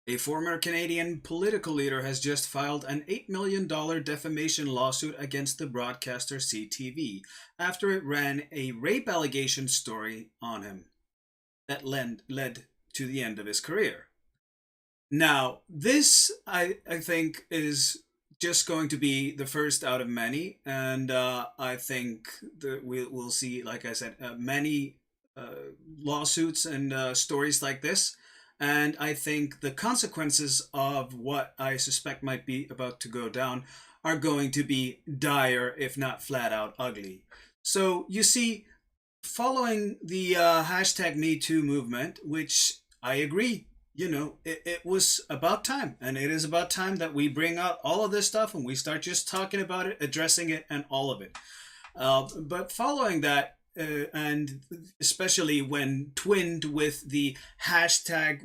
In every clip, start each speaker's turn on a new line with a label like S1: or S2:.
S1: A former Canadian political leader has just filed an $8 million defamation lawsuit against the broadcaster CTV after it ran a rape allegation story on him that led to the end of his career. Now, this, I think, is just going to be the first out of many, and I think that we'll see, like I said, many lawsuits and stories like this. And I think the consequences of what I suspect might be about to go down are going to be dire, if not flat out ugly. So you see, following the hashtag Me Too movement, which I agree, it was about time. And it is about time that we bring out all of this stuff and we start just talking about it, addressing it, and all of it. But following that, and especially when twinned with the hashtag,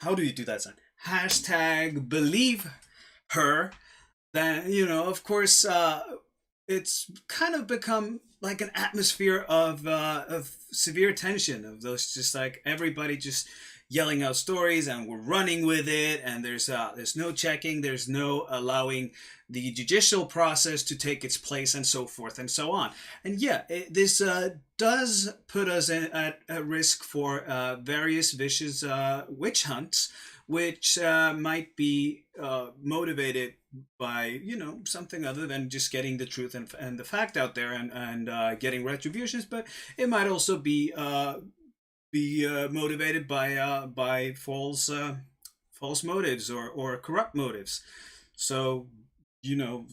S1: how do you do that, son? Hashtag believe her, then, of course, it's kind of become like an atmosphere of severe tension, of those just like everybody just yelling out stories and we're running with it, and there's no checking, there's no allowing the judicial process to take its place, and so forth and so on. And yeah, this does put us at risk for various vicious witch hunts, which might be motivated by something other than just getting the truth and the fact out there, and getting retributions, but it might also be motivated by false motives, or corrupt motives. So, you know,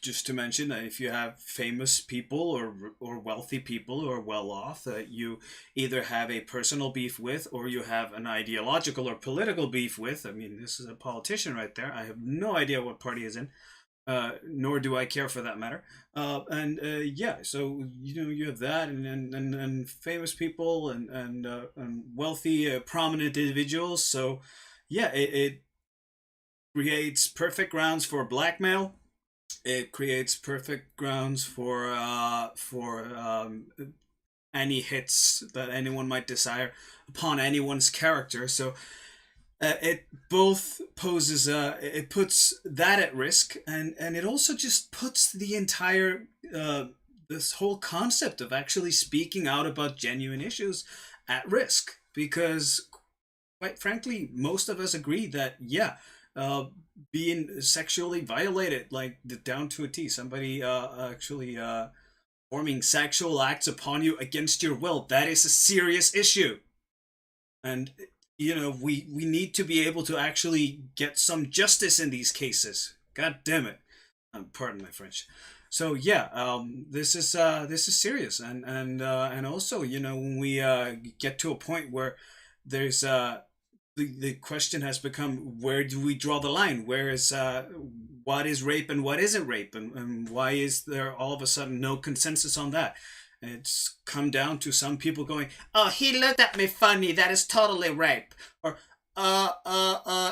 S1: just to mention that if you have famous people or wealthy people who are well off that you either have a personal beef with, or you have an ideological or political beef with. I mean, this is a politician right there. I have no idea what party he's in, nor do I care for that matter. And yeah, so you have that, and famous people, and wealthy, prominent individuals. So yeah, it creates perfect grounds for blackmail. It creates perfect grounds for any hits that anyone might desire upon anyone's character. So it both poses it puts that at risk, and it also just puts the entire this whole concept of actually speaking out about genuine issues at risk, because quite frankly most of us agree that yeah, uh, being sexually violated, like down to a T, somebody actually performing sexual acts upon you against your will, that is a serious issue. And we need to be able to actually get some justice in these cases. God damn it. Pardon my French. So yeah, this is serious, and also when we get to a point where there's the question has become, where do we draw the line? Where is what is rape and what isn't rape, and why is there all of a sudden no consensus on that? It's come down to some people going, "Oh, he looked at me funny. That is totally rape," or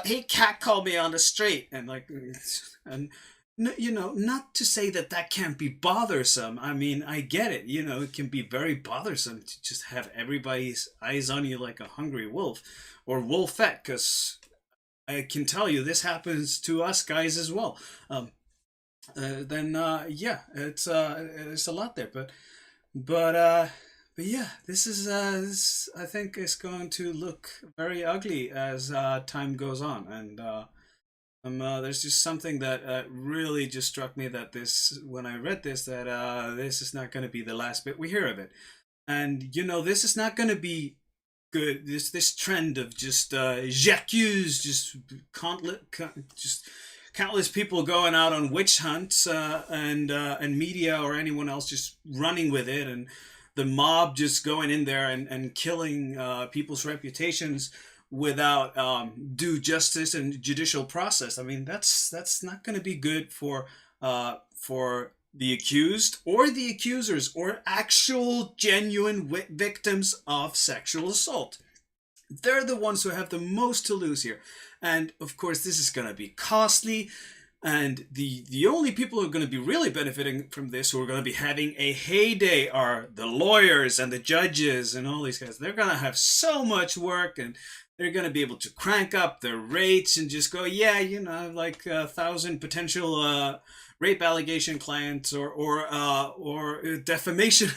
S1: he catcalled me on the street," and like, and not to say that that can't be bothersome. I mean, I get it. It can be very bothersome to just have everybody's eyes on you like a hungry wolf or wolfette, because I can tell you this happens to us guys as well. Then yeah, it's a lot there, but but yeah, this I think is going to look very ugly as time goes on, and there's just something that really just struck me, that this when I read this, that this is not going to be the last bit we hear of it, and this is not going to be good. This trend of just j'accuse, just countless people going out on witch hunts, and media or anyone else just running with it, and the mob just going in there and killing people's reputations without due justice and judicial process. I mean, that's not going to be good for the accused or the accusers or actual genuine victims of sexual assault. They're the ones who have the most to lose here. And of course, this is going to be costly. And the only people who are going to be really benefiting from this, who are going to be having a heyday, are the lawyers and the judges and all these guys. They're going to have so much work, and they're going to be able to crank up their rates and just go, yeah, you know, like 1,000 potential rape allegation clients or defamation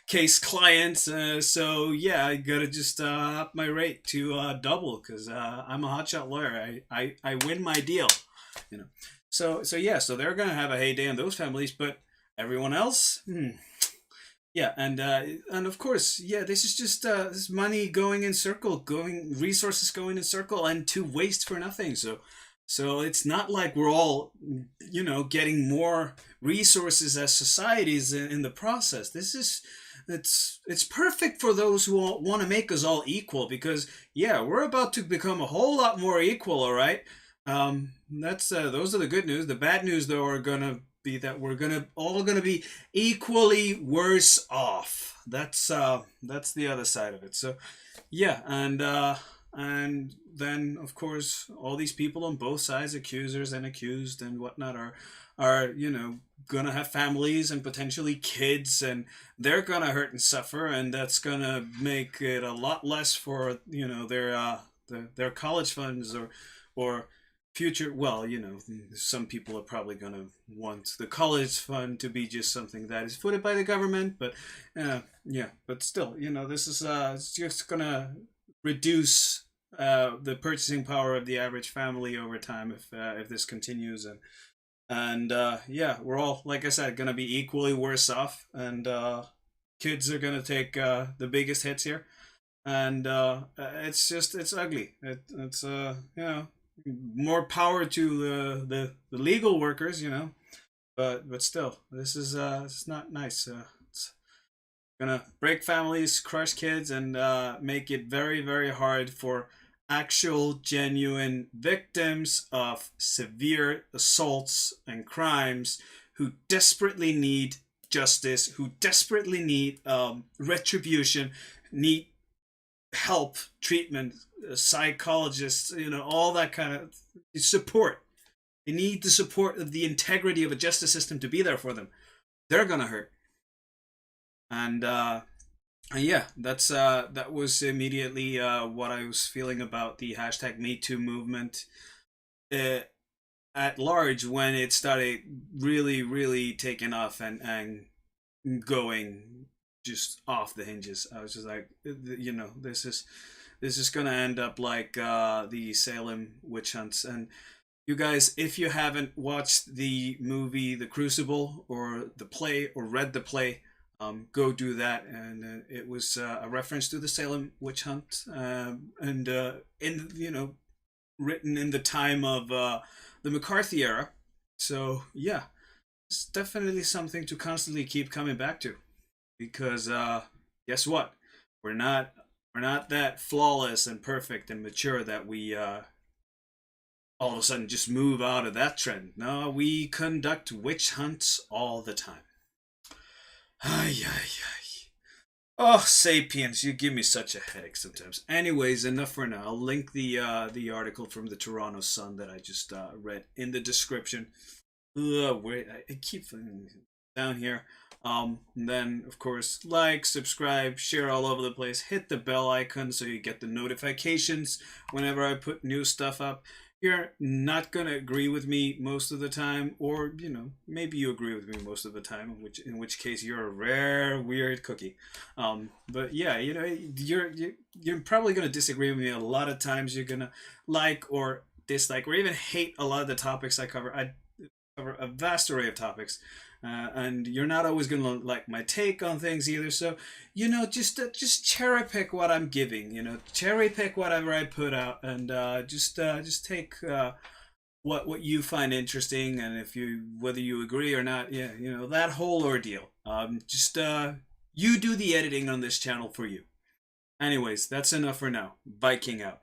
S1: case clients. So yeah, I gotta just up my rate to double because I'm a hotshot lawyer. I win my deal, you know. So yeah, so they're gonna have a heyday on those families, but everyone else, yeah, and of course, yeah, this is just this money going in circle, going resources going in circle, and to waste for nothing. So it's not like we're all, you know, getting more resources as societies in the process. This is it's perfect for those who want to make us all equal because yeah, we're about to become a whole lot more equal. All right, that's those are the good news. The bad news though are gonna be that we're gonna all gonna be equally worse off. That's the other side of it. So yeah, and then of course all these people on both sides, accusers and accused and whatnot, are you know gonna have families and potentially kids, and they're gonna hurt and suffer, and that's gonna make it a lot less for you know their college funds or future. Well, you know, some people are probably going to want the college fund to be just something that is footed by the government, but yeah, but still, you know, this is it's just going to reduce the purchasing power of the average family over time if this continues, and yeah, we're all, like I said, going to be equally worse off, and kids are going to take the biggest hits here, and it's ugly. It's you know, more power to the legal workers, you know, but still, this is it's not nice. It's gonna break families, crush kids, and make it very very hard for actual genuine victims of severe assaults and crimes who desperately need justice, who desperately need retribution, need help, treatment, psychologists, you know, all that kind of support. They need the support of the integrity of a justice system to be there for them. They're gonna hurt, and yeah, that was immediately what I was feeling about the hashtag Me Too movement uh, at large when it started really, really taking off and going just off the hinges. I was just like, you know, this is gonna end up like the Salem witch hunts. And you guys, if you haven't watched the movie The Crucible or the play or read the play, go do that. And it was a reference to the Salem witch hunt, and in you know written in the time of the McCarthy era. So yeah, it's definitely something to constantly keep coming back to because guess what? We're not we're not that flawless and perfect and mature that we all of a sudden just move out of that trend. No, we conduct witch hunts all the time. Ay, ay, ay. Oh, Sapiens, you give me such a headache sometimes. Anyways, enough for now. I'll link the article from the Toronto Sun that I just read in the description. Wait, I keep down here. And then of course, like, subscribe, share all over the place. Hit the bell icon so you get the notifications whenever I put new stuff up. You're not gonna agree with me most of the time, or you know, maybe you agree with me most of the time, in which case you're a rare weird cookie. But yeah, you know, you're probably gonna disagree with me a lot of times. You're gonna like or dislike or even hate a lot of the topics I cover. I cover a vast array of topics. And you're not always gonna like my take on things either. So, you know, just cherry pick what I'm giving. You know, cherry pick whatever I put out, and just take what you find interesting, and if you whether you agree or not. Yeah, you know that whole ordeal. Just you do the editing on this channel for you. Anyways, that's enough for now. Viking out.